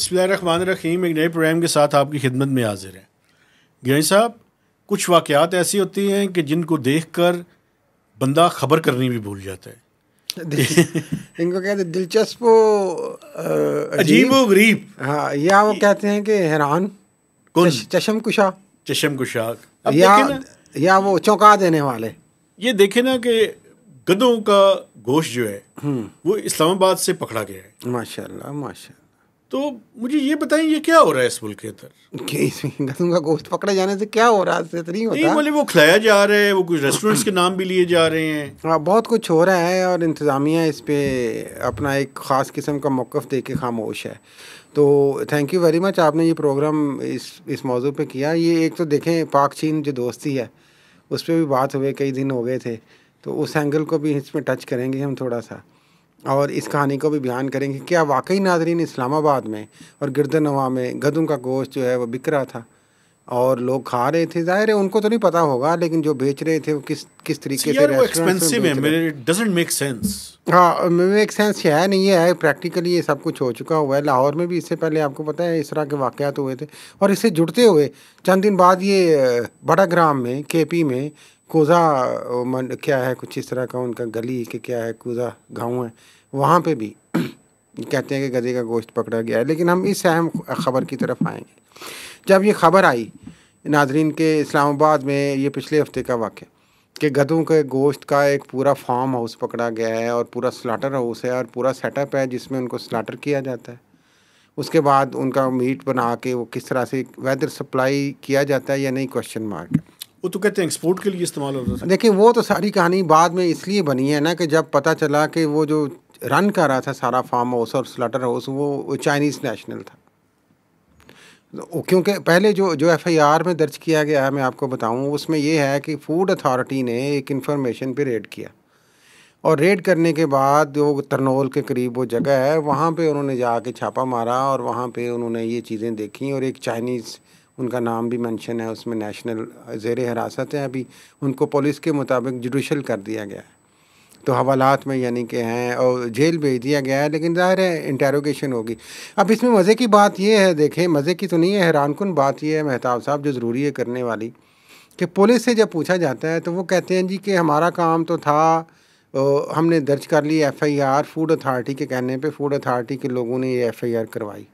बिस्मिल्लाहिर्रहमानिर्रहीम। एक नए प्रोग्राम के साथ आपकी खिदमत में हाजिर हैं। गिरानी साहब, कुछ वाक़यात ऐसी होती हैं कि जिनको देखकर बंदा खबर करनी भी भूल जाता है। इनको कहते हैं दिलचस्प, अजीब व गरीब। हाँ, या वो कहते हैं कि हैरान, चशम कुशा, चशम कुशा। या वो चौंका देने वाले। ये देखे ना कि गधों का गोश्त जो है वो इस्लामाबाद से पकड़ा गया है। माशाल्लाह माशाल्लाह। तो मुझे ये बताएं, ये क्या हो रहा है इस मुल्क के अंदर? गधों का गोश्त पकड़े जाने से क्या हो रहा है? तो नहीं होता। नहीं, बोले वो खिलाया जा रहा है, वो कुछ रेस्टोरेंट्स के नाम भी लिए जा रहे हैं। हाँ, बहुत कुछ हो रहा है और इंतज़ामिया इस पे अपना एक ख़ास किस्म का मौक़िफ़ दे के खामोश है। तो थैंक यू वेरी मच, आपने ये प्रोग्राम इस मौजू पे किया। ये एक तो देखें, पाक चीन जो दोस्ती है उस पर भी बात हुए, कई दिन हो गए थे, तो उस एंगल को भी इसमें टच करेंगे हम थोड़ा सा, और इस कहानी को भी बयान करेंगे। क्या वाकई नाज़रीन इस्लामाबाद में और गिरदनवा में गधों का गोश्त जो है वो बिक रहा था और लोग खा रहे थे? ज़ाहिर है उनको तो नहीं पता होगा, लेकिन जो बेच रहे थे वो किस तरीके से एक्सपेंसिव है। It doesn't make sense. हाँ, मेक सेंस है नहीं है। प्रैक्टिकली ये सब कुछ हो चुका हुआ है। लाहौर में भी इससे पहले आपको पता है इस तरह के वाक़यात हुए थे, और इससे जुड़ते हुए चंद दिन बाद ये बड़ाग्राम में KP में कोज़ा क्या है, कुछ इस तरह का उनका गली के क्या है, कोज़ा गाँव है, वहाँ पे भी कहते हैं कि गधे का गोश्त पकड़ा गया है। लेकिन हम इस अहम ख़बर की तरफ आएंगे। जब ये ख़बर आई नाजरीन के इस्लामाबाद में, ये पिछले हफ्ते का वाक़या, कि गधों के गोश्त का एक पूरा फार्म हाउस पकड़ा गया है और पूरा स्लाटर हाउस है और पूरा सेटअप है जिसमें उनको स्लाटर किया जाता है। उसके बाद उनका मीट बना के वो किस तरह से वेदर सप्लाई किया जाता है या नहीं, क्वेश्चन मार्क है। वो तो कहते हैं एक्सपोर्ट के लिए इस्तेमाल होता था। देखिए, वो तो सारी कहानी बाद में इसलिए बनी है ना कि जब पता चला कि वो जो रन कर रहा था सारा फार्म हाउस और स्लाटर हाउस वो चाइनीज़ नेशनल था। क्योंकि पहले जो FIR में दर्ज किया गया है, मैं आपको बताऊं, उसमें ये है कि फूड अथॉरिटी ने एक इन्फॉर्मेशन पे रेड किया, और रेड करने के बाद जो तरनोल के करीब वो जगह है वहाँ पे उन्होंने जाके छापा मारा और वहाँ पे उन्होंने ये चीज़ें देखी, और एक चाइनीज़, उनका नाम भी मेंशन है उसमें, नेशनल ज़ेर हिरासत है अभी, उनको पुलिस के मुताबिक जुडिशल कर दिया गया है, तो हवालात में यानी कि हैं, और जेल भेज दिया गया है। लेकिन ज़ाहिर है इंटेरोगेशन होगी। अब इसमें मज़े की बात ये है, देखें मज़े की तो नहीं है, हैरानकुन बात ये है मेहताब साहब, जो ज़रूरी है करने वाली, कि पुलिस से जब पूछा जाता है तो वो कहते हैं जी कि हमारा काम तो था, हमने दर्ज कर ली FIR, फूड अथॉरिटी के कहने पे फूड अथॉरिटी के लोगों ने ये FIR करवाई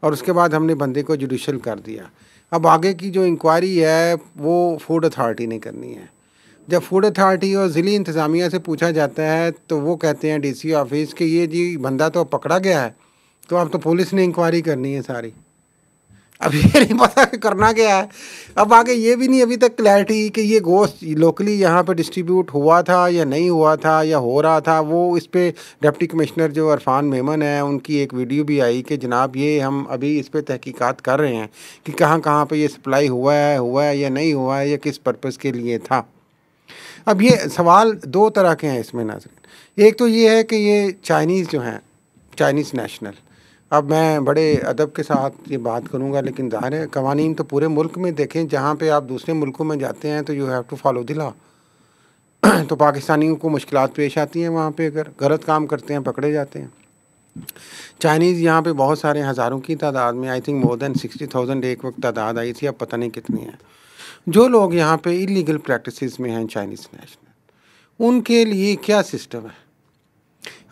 और उसके बाद हमने बंदे को जुडिशल कर दिया। अब आगे की जो इंक्वायरी है वो फूड अथॉरिटी ने करनी है। जब फूड अथॉरिटी और ज़िली इंतज़ामिया से पूछा जाता है तो वो कहते हैं DC ऑफिस के ये जी बंदा तो पकड़ा गया है, तो अब तो पुलिस ने इंक्वायरी करनी है सारी। अब ये नहीं पता कि करना क्या है। अब आगे ये भी नहीं अभी तक क्लैरिटी कि ये गोश्त लोकली यहाँ पे डिस्ट्रीब्यूट हुआ था या नहीं हुआ था या हो रहा था। वो इस पर डिप्टी कमिश्नर जो इरफान मेमन है, उनकी एक वीडियो भी आई कि जनाब ये हम अभी इस पर तहकीकात कर रहे हैं कि कहाँ कहाँ पे ये सप्लाई हुआ है या नहीं हुआ है या किस पर्पज़ के लिए था। अब ये सवाल दो तरह के हैं इसमें नाज़रीन। एक तो ये है कि ये चाइनीज़ जो हैं, चाइनीज़ नेशनल, अब मैं बड़े अदब के साथ ये बात करूँगा, लेकिन ज़ाहिर है कवानीन तो पूरे मुल्क में देखें, जहाँ पे आप दूसरे मुल्कों में जाते हैं तो you have to follow the law. तो पाकिस्तानियों को मुश्किलात पेश आती हैं वहाँ पे, अगर गलत काम करते हैं पकड़े जाते हैं। चाइनीज़ यहाँ पे बहुत सारे हज़ारों की तादाद में, आई थिंक मोर देन 60,000 एक वक्त तादाद आई थी, अब पता नहीं कितनी है, जो लोग यहाँ पे इलीगल प्रैक्टिसेस में हैं चाइनीज़ नेशनल, उनके लिए क्या सिस्टम है।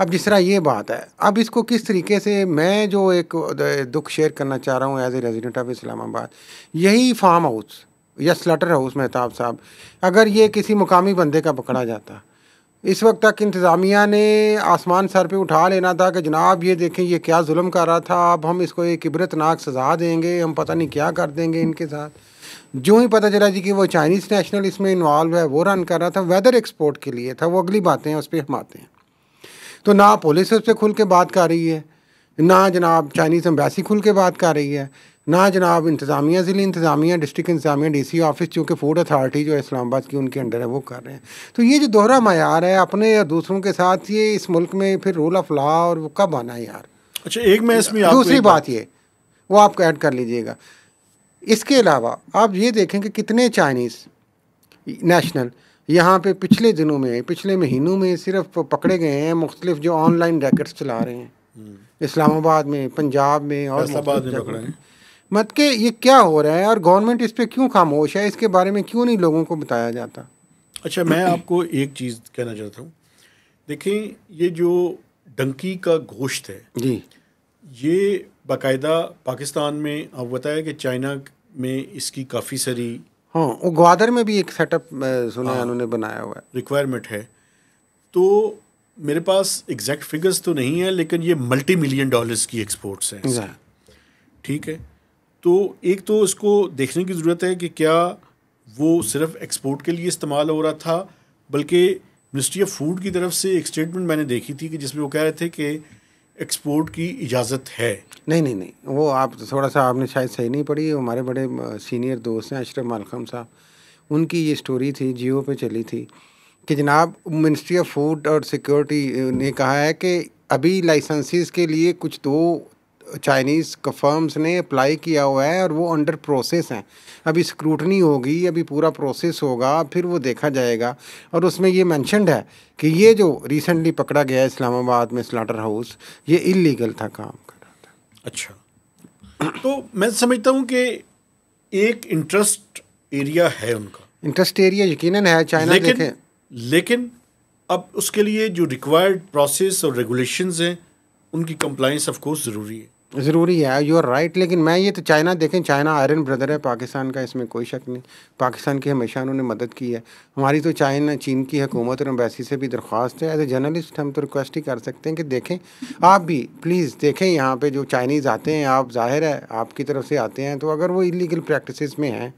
अब जिस तरह ये बात है, अब इसको किस तरीके से, मैं जो एक दुख शेयर करना चाह रहा हूँ as a resident of Islamabad, यही फार्म हाउस या स्लटर हाउस मेहताब साहब, अगर ये किसी मुकामी बंदे का पकड़ा जाता, इस वक्त तक इंतज़ामिया ने आसमान सर पे उठा लेना था कि जनाब ये देखें ये क्या जुल्म कर रहा था, अब हम इसको एक इबरतनाक सज़ा देंगे, हम पता नहीं क्या कर देंगे इनके साथ। जो ही पता चला जी कि वो चाइनीज़ नेशनल इसमें इन्वॉल्व है, वो रन कर रहा था, वेदर एक्सपोर्ट के लिए था, वो अगली बातें हैं, उस पर हम आते हैं। तो ना पुलिस उससे खुल के बात कर रही है, ना जनाब चाइनीज़ एम्बेसी खुल के बात कर रही है, ना जनाब इंतज़ामिया, ज़िली इंतज़ामिया, डिस्ट्रिक्ट इंतज़ामिया, DC ऑफिस, चूँकि फूड अथॉरिटी जो है इस्लामाबाद की उनके अंडर है, वो कर रहे हैं। तो ये जो दोहरा मयार है अपने या दूसरों के साथ, ये इस मुल्क में फिर रूल ऑफ लॉ और वो कब आना है यार। अच्छा, एक मैं इसमें दूसरी बात ये, वो आप ऐड कर लीजिएगा। इसके अलावा आप ये देखें कि कितने चाइनीज़ नेशनल यहाँ पे पिछले दिनों में, पिछले महीनों में सिर्फ पकड़े गए हैं, मुख्तलिफ जो ऑनलाइन रैकेट्स चला रहे हैं, इस्लामाबाद में, पंजाब में और फैसलाबाद में पकड़ा है। मत के ये क्या हो रहा है और गवर्नमेंट इस पे क्यों खामोश है, इसके बारे में क्यों नहीं लोगों को बताया जाता? अच्छा, मैं आपको एक चीज़ कहना चाहता हूँ। देखें, ये जो डंकी का गोश्त है जी, ये बाकायदा पाकिस्तान में, आप बताया कि चाइना में इसकी काफ़ी सारी हाँ, वो ग्वादर में भी एक सेटअप सुना है उन्होंने बनाया हुआ है, रिक्वायरमेंट है। तो मेरे पास एग्जैक्ट फिगर्स तो नहीं है, लेकिन ये मल्टी मिलियन डॉलर्स की एक्सपोर्ट्स हैं इसकी। ठीक है, तो एक तो इसको देखने की ज़रूरत है कि क्या वो सिर्फ एक्सपोर्ट के लिए इस्तेमाल हो रहा था, बल्कि मिनिस्ट्री ऑफ फूड की तरफ से एक स्टेटमेंट मैंने देखी थी कि जिसमें वो कह रहे थे कि एक्सपोर्ट की इजाज़त है। नहीं, वो आप थोड़ा सा आपने शायद सही नहीं पढ़ी। हमारे बड़े सीनियर दोस्त हैं अशरफ मालखम साहब, उनकी ये स्टोरी थी, जियो पे चली थी कि जनाब मिनिस्ट्री ऑफ फूड और सिक्योरिटी ने कहा है कि अभी लाइसेंसेस के लिए कुछ 2 चाइनीज़ फर्म्स ने अप्लाई किया हुआ है और वो अंडर प्रोसेस हैं। अभी स्क्रूटनी होगी, अभी पूरा प्रोसेस होगा, फिर वो देखा जाएगा। और उसमें ये मेंशन्ड है कि ये जो रिसेंटली पकड़ा गया है इस्लामाबाद में स्लॉटर हाउस, ये इलीगल था, काम कर रहा था। अच्छा, तो मैं समझता हूँ कि एक इंटरेस्ट एरिया है उनका, इंटरेस्ट एरिया यकीनन है चाइना, देखें। लेकिन अब उसके लिए जो रिक्वायर्ड प्रोसेस और रेगुलेशंस हैं उनकी कंप्लाइंस ऑफ कोर्स ज़रूरी है। ज़रूरी है, यू आर राइट। लेकिन मैं ये तो चाइना देखें, चाइना आयरन ब्रदर है पाकिस्तान का, इसमें कोई शक नहीं। पाकिस्तान की हमेशा उन्होंने मदद की है। हमारी तो चीन की हुकूमत और एम्बेसी से भी दरख्वास्त है, एज ए जर्नलिस्ट हम तो रिक्वेस्ट ही कर सकते हैं कि देखें आप भी प्लीज़ देखें यहाँ पे जो चाइनीज़ आते हैं, आप ज़ाहिर है आपकी तरफ से आते हैं, तो अगर वो इलीगल प्रैक्टिसेस में हैं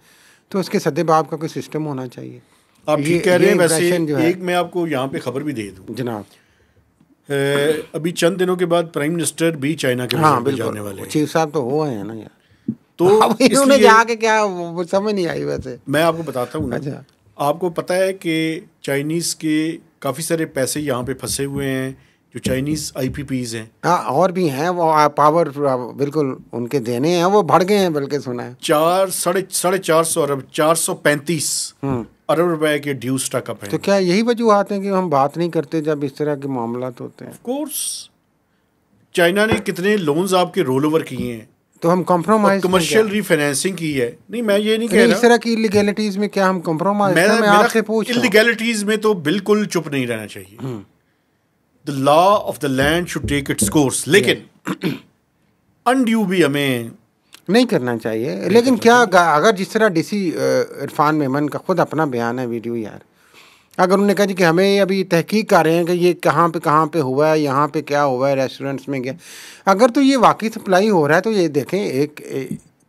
तो उसके सद्देबाब का कोई सिस्टम होना चाहिए। आप ठीक कह रहे हैं। वैसे एक मैं आपको यहाँ पे खबर भी दे दूँ जनाब, अभी चंद दिनों के बाद प्राइम मिनिस्टर भी चाइना के जाने वाले हैं। चीफ साहब तो हुए हैं ना यार, तो इन्होंने जाके क्या समझ नहीं आई। वैसे मैं आपको बताता हूँ। अच्छा, आपको पता है कि चाइनीज़ के काफ़ी सारे पैसे यहाँ पे फंसे हुए हैं, जो चाइनीज़ IPPs हैं। हाँ, और भी हैं, वो पावर बिल्कुल उनके देने हैं, वो बढ़ गए हैं बल्कि सुना है। 450 अरब 435 अरब रुपए के ड्यू स्टॉकअप है। तो क्या यही वजूहत है कि हम बात नहीं करते जब इस तरह के मामला होते हैं? ऑफ कोर्स, चाइना ने कितने लोन्स आपके रोल ओवर किए हैं, तो हम कॉम्प्रोमाइज, कमर्शियल रीफाइनेंसिंग की है। नहीं, मैं ये नहीं कह रहा इस तरह की इलीगैलिटीज में क्या हम कॉम्प्रोमाइज? मैं आपसे पूछ रहा हूं, इलीगैलिटीज में तो बिल्कुल चुप नहीं रहना चाहिए। The law of the land should take its course, लेकिन अनड्यू भी हमें नहीं करना चाहिए। लेकिन क्या अगर जिस तरह DC इरफान मेमन का खुद अपना बयान है वीडियो, यार अगर उन्होंने कहा जी कि हमें अभी तहकीक कर रहे हैं कि ये कहाँ पे हुआ है, यहाँ पे क्या हुआ है, रेस्टोरेंट्स में क्या, अगर तो ये वाकई सप्लाई हो रहा है तो ये देखें एक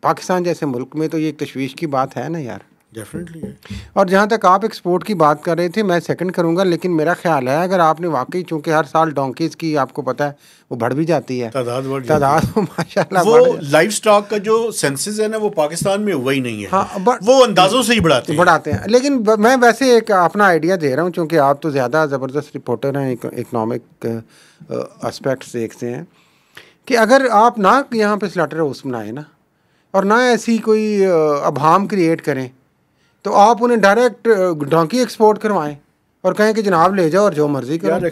पाकिस्तान जैसे मुल्क में तो ये एक तशवीश की बात है ना यार। डेफिनेटली है। और जहाँ तक आप एक्सपोर्ट की बात कर रहे थे, मैं सेकंड करूँगा, लेकिन मेरा ख्याल है अगर आपने वाकई, चूँकि हर साल डोंकीज़ की आपको पता है वो बढ़ भी जाती है तादाद माशाल्लाह। वो लाइव स्टॉक का जो सेंसस है ना, वो पाकिस्तान में हुआ ही नहीं है। हाँ, वो अंदाजों से ही बढ़ाते हैं। लेकिन मैं वैसे एक अपना आइडिया दे रहा हूँ, चूँकि आप तो ज़्यादा ज़बरदस्त रिपोर्टर हैं, इकनॉमिक एस्पेक्ट्स देखते हैं, कि अगर आप ना यहाँ पे स्लॉटर हाउस बनाए ना, और ना ऐसी कोई अभाम क्रिएट करें, तो आप उन्हें डायरेक्ट डोंकी एक्सपोर्ट करवाएं और कहें कि जनाब ले जाओ और जो मर्जी करो। यार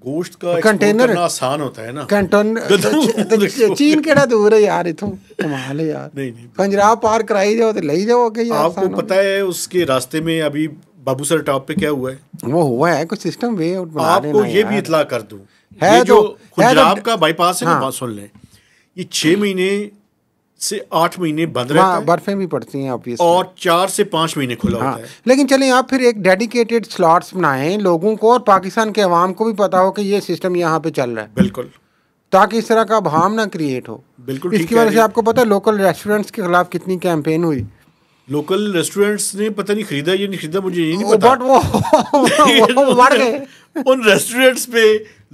गोश्त का कंटेनर करना आसान होता है ना। कंटेनर चीन केड़ा दूर है यार, इथों कमाल है यार। नहीं, पंजाब पार कराई जाओ तो ले जाओ। आपको पता है उसके रास्ते में अभी बाबू सर टॉप पे क्या हुआ है? वो हुआ है कुछ सिस्टम वे आउट बना रहे हैं। आपको ये भी इतला कर दूं, ये जो पंजाब का बाईपास है ना, सुन लें, ये 6 महीने से 8 महीने बंद रहता है, बर्फें भी पड़ती हैं ऑब्वियसली, और 4 से 5 महीने खुला होता है। लेकिन चलें आप फिर एक डेडिकेटेड स्लॉट्स बनाएं लोगों को, और पाकिस्तान के अवाम को भी पता हो कि ये सिस्टम यहाँ पे चल रहा है। बिल्कुल, ताकि इस तरह का भाम ना क्रिएट हो। बिल्कुल। इसकी वजह से आपको पता है लोकल रेस्टोरेंट्स के खिलाफ कितनी कैंपेन हुई। लोकल रेस्टोरेंट्स ने पता नहीं खरीदा ये नहीं खरीदा, मुझे ये नहीं पता, बट वो बढ़ गए। उन रेस्टोरेंट्स पे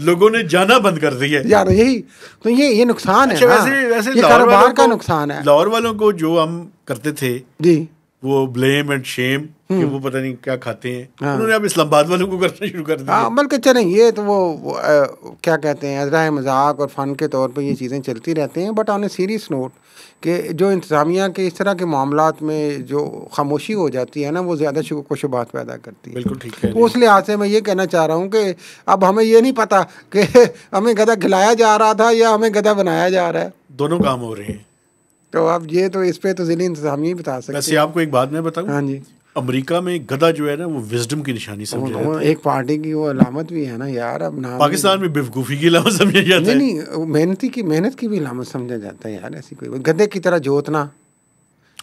लोगों ने जाना बंद कर दिया यार। यही तो ये नुकसान है। वैसे ये कारोबार का नुकसान है। लाहौर वालों को जो हम करते थे जी, वो ब्लेम एंड शेम कि वो पता नहीं क्या खाते हैं, उन्होंने अब इस्लामाबाद वालों को करना शुरू कर दिया। बल्कि चलें ये तो वो क्या कहते हैं, अज़रा मजाक और फ़न के तौर पे ये चीज़ें चलती रहती हैं, but on a serious note कि जो इंतज़ामिया के इस तरह के मामलात में जो खामोशी हो जाती है ना, वो ज़्यादा शुबात पैदा करती है। बिल्कुल ठीक है। तो उस लिहाज से मैं ये कहना चाह रहा हूँ कि अब हमें ये नहीं पता कि हमें गधा खिलाया जा रहा था या हमें गधा बनाया जा रहा है, दोनों काम हो रहे हैं। तो अब ये तो इस पे तो ज़िली इंतज़ामिया ही बता सकते हैं। वैसे आपको एक बात मैं बताऊँ, हाँ जी, अमेरिका में गधा जो है ना वो विजडम की निशानी समझा जाता है। एक पार्टी की वो अलामत भी है ना यार, अब नाम पाकिस्तान में बेवकूफ़ी की अलामत समझा जाता है। नहीं, मेहनत की भी अलामत समझा जाता है यार, ऐसी कोई गधे की तरह जोतना।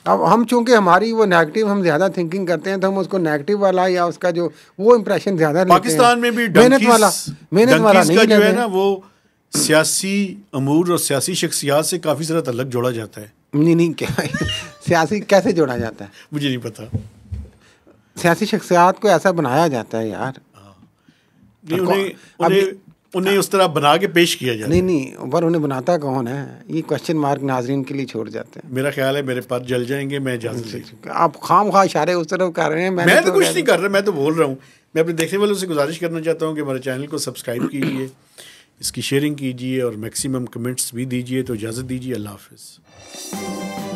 अब हम चूंकि हमारी वो नेगेटिव, हम ज़्यादा थिंकिंग करते हैं, तो हम उसको नेगेटिव वाला या उसका जो वो इम्प्रेशन ज़्यादा लेते हैं। पाकिस्तान में भी मेहनत वाला नहीं जो है ना वो सियासी अमूर और सियासी शख्सियात से काफ़ी ज़्यादा तल्लक जोड़ा जाता है। नहीं क्या सियासी कैसे जोड़ा जाता है? मुझे नहीं पता। सियासी शख्सियात को ऐसा बनाया जाता है यार, नहीं उन्हें उस तरह बना के पेश किया जाता है। नहीं पर उन्हें बनाता कौन है, ये क्वेश्चन मार्क नाजरीन के लिए छोड़ जाते हैं। मेरा ख्याल है मेरे पास जल जाएंगे, मैं इजाज़त आप खाम इशारे उस तरफ कर रहे हैं। मैं तो कुछ नहीं कर रहा, मैं तो बोल रहा हूँ। मैं अपने देखने वालों से गुजारिश करना चाहता हूँ कि हमारे चैनल को सब्सक्राइब कीजिए, इसकी शेयरिंग कीजिए और मैक्सिमम कमेंट्स भी दीजिए। तो इजाज़त दीजिए, अल्लाह हाफ़िज़।